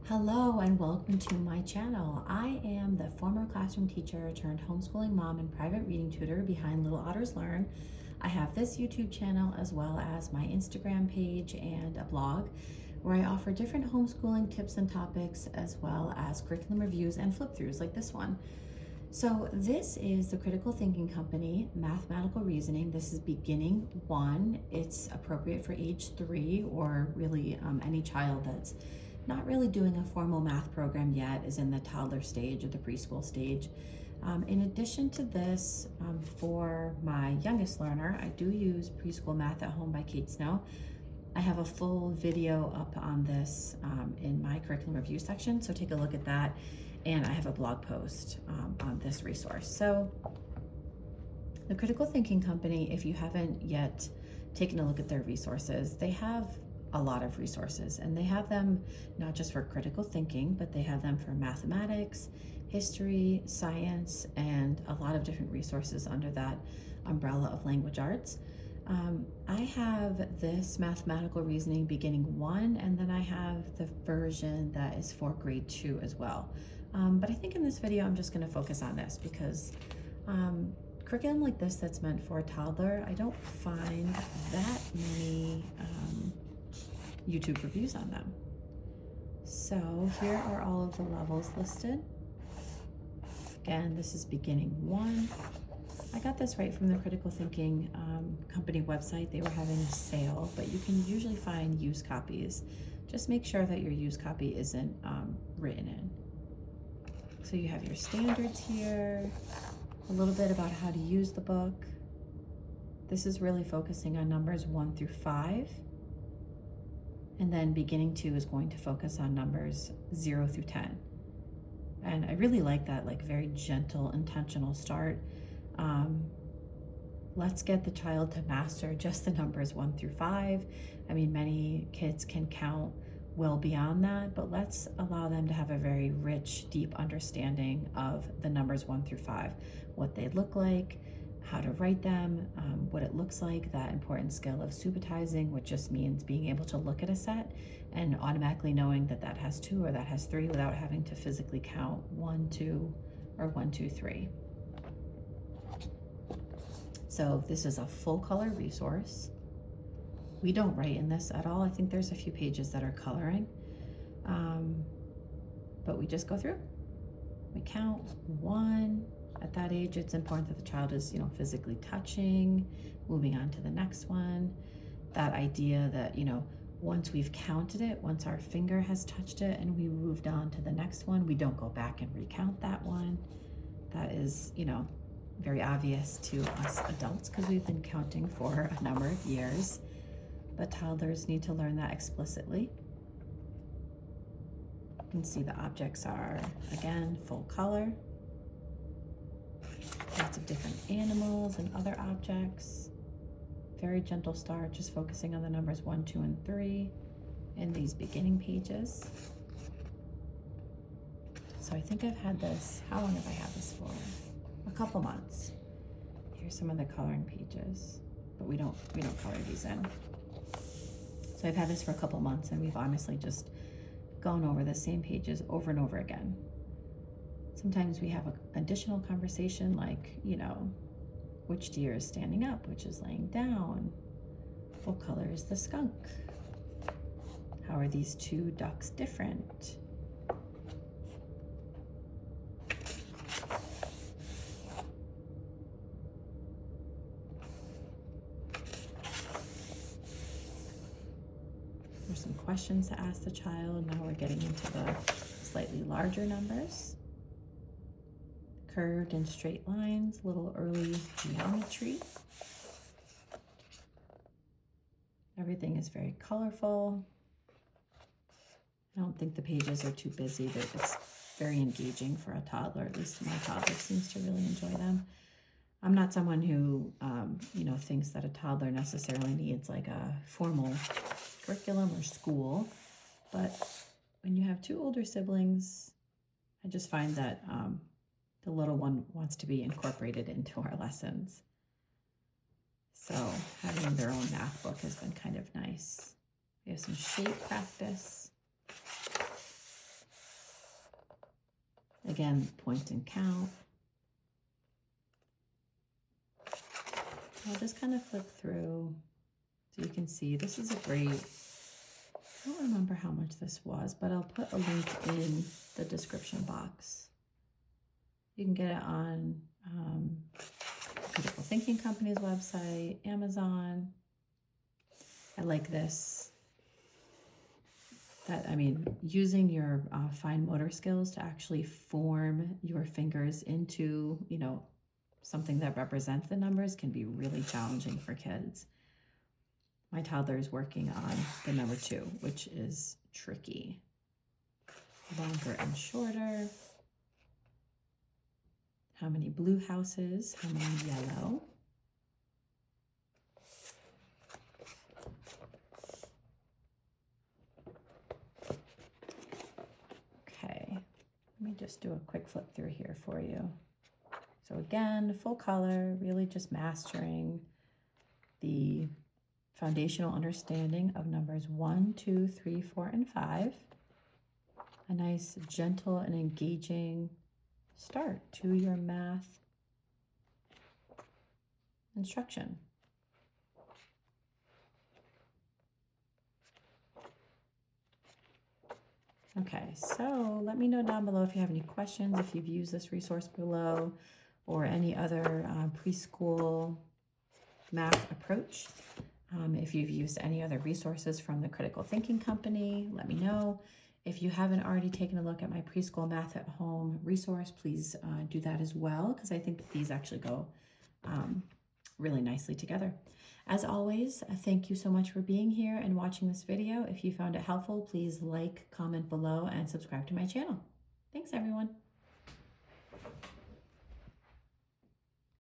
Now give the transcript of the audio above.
Hello and welcome to my channel. I am the former classroom teacher turned homeschooling mom and private reading tutor behind Little Otters Learn. I have this YouTube channel as well as my Instagram page and a blog where I offer different homeschooling tips and topics as well as curriculum reviews and flip-throughs like this one. So this is the Critical Thinking Company, Mathematical Reasoning. This is beginning 1. It's appropriate for age 3 or really any child that's not really doing a formal math program yet, is in the toddler stage or the preschool stage. In addition to this, for my youngest learner, I do use Preschool Math at Home by Kate Snow. I have a full video up on this in my curriculum review section, so take a look at that. And I have a blog post on this resource. So the Critical Thinking Company, if you haven't yet taken a look at their resources, they have a lot of resources, and they have them not just for critical thinking, but they have them for mathematics, history, science, and a lot of different resources under that umbrella of language arts. I have this Mathematical Reasoning beginning 1, and then I have the version that is for grade 2 as well. But I think in this video, I'm just going to focus on this because curriculum like this that's meant for a toddler, I don't find that many YouTube reviews on them. So here are all of the levels listed. Again, this is beginning 1. I got this right from the Critical Thinking Company website. They were having a sale, but you can usually find used copies. Just make sure that your used copy isn't written in. So you have your standards here, a little bit about how to use the book. This is really focusing on numbers 1 through 5. And then beginning 2 is going to focus on numbers 0 through 10. And I really like that, like very gentle, intentional start. Let's get the child to master just the numbers 1 through 5. I mean, many kids can count well beyond that, but let's allow them to have a very rich, deep understanding of the numbers 1 through 5, what they look like, how to write them, what it looks like, that important skill of subitizing, which just means being able to look at a set and automatically knowing that that has 2 or that has 3 without having to physically count 1, 2, or 1, 2, 3. So this is a full color resource. We don't write in this at all. I think there's a few pages that are coloring, but we just go through. We count 1. At that age, it's important that the child is, physically touching, moving on to the next one. That idea that, once we've counted it, once our finger has touched it and we moved on to the next one, we don't go back and recount that one. That is, very obvious to us adults because we've been counting for a number of years, but toddlers need to learn that explicitly. You can see the objects are, again, full color. Lots of different animals and other objects. Very gentle start, just focusing on the numbers 1, 2, and 3 in these beginning pages. So I think I've had this, how long have I had this for? A couple months. Here's some of the coloring pages, but we don't color these in. So I've had this for a couple months, and we've honestly just gone over the same pages over and over again. Sometimes we have an additional conversation like, which deer is standing up, which is laying down? What color is the skunk? How are these 2 ducks different? There's some questions to ask the child. Now we're getting into the slightly larger numbers. Curved and straight lines, little early geometry. Everything is very colorful. I don't think the pages are too busy. It's very engaging for a toddler. At least my toddler seems to really enjoy them. I'm not someone who, thinks that a toddler necessarily needs like a formal curriculum or school, but when you have 2 older siblings, I just find that the little one wants to be incorporated into our lessons. So having their own math book has been kind of nice. We have some shape practice. Again, point and count. I'll just kind of flip through so you can see this is a great, I don't remember how much this was, but I'll put a link in the description box. You can get it on Critical Thinking Company's website, Amazon. I like this. Using your fine motor skills to actually form your fingers into, something that represents the numbers can be really challenging for kids. My toddler is working on the number 2, which is tricky. Longer and shorter. How many blue houses? How many yellow? Okay, let me just do a quick flip through here for you. So again, full color, really just mastering the foundational understanding of numbers 1, 2, 3, 4, and 5. A nice, gentle, and engaging start to your math instruction. Okay, so let me know down below if you have any questions, if you've used this resource below, or any other preschool math approach. If you've used any other resources from the Critical Thinking Company, let me know. If you haven't already taken a look at my preschool math at home resource, please do that as well, because I think these actually go really nicely together. As always, thank you so much for being here and watching this video. If you found it helpful, please like, comment below, and subscribe to my channel. Thanks, everyone.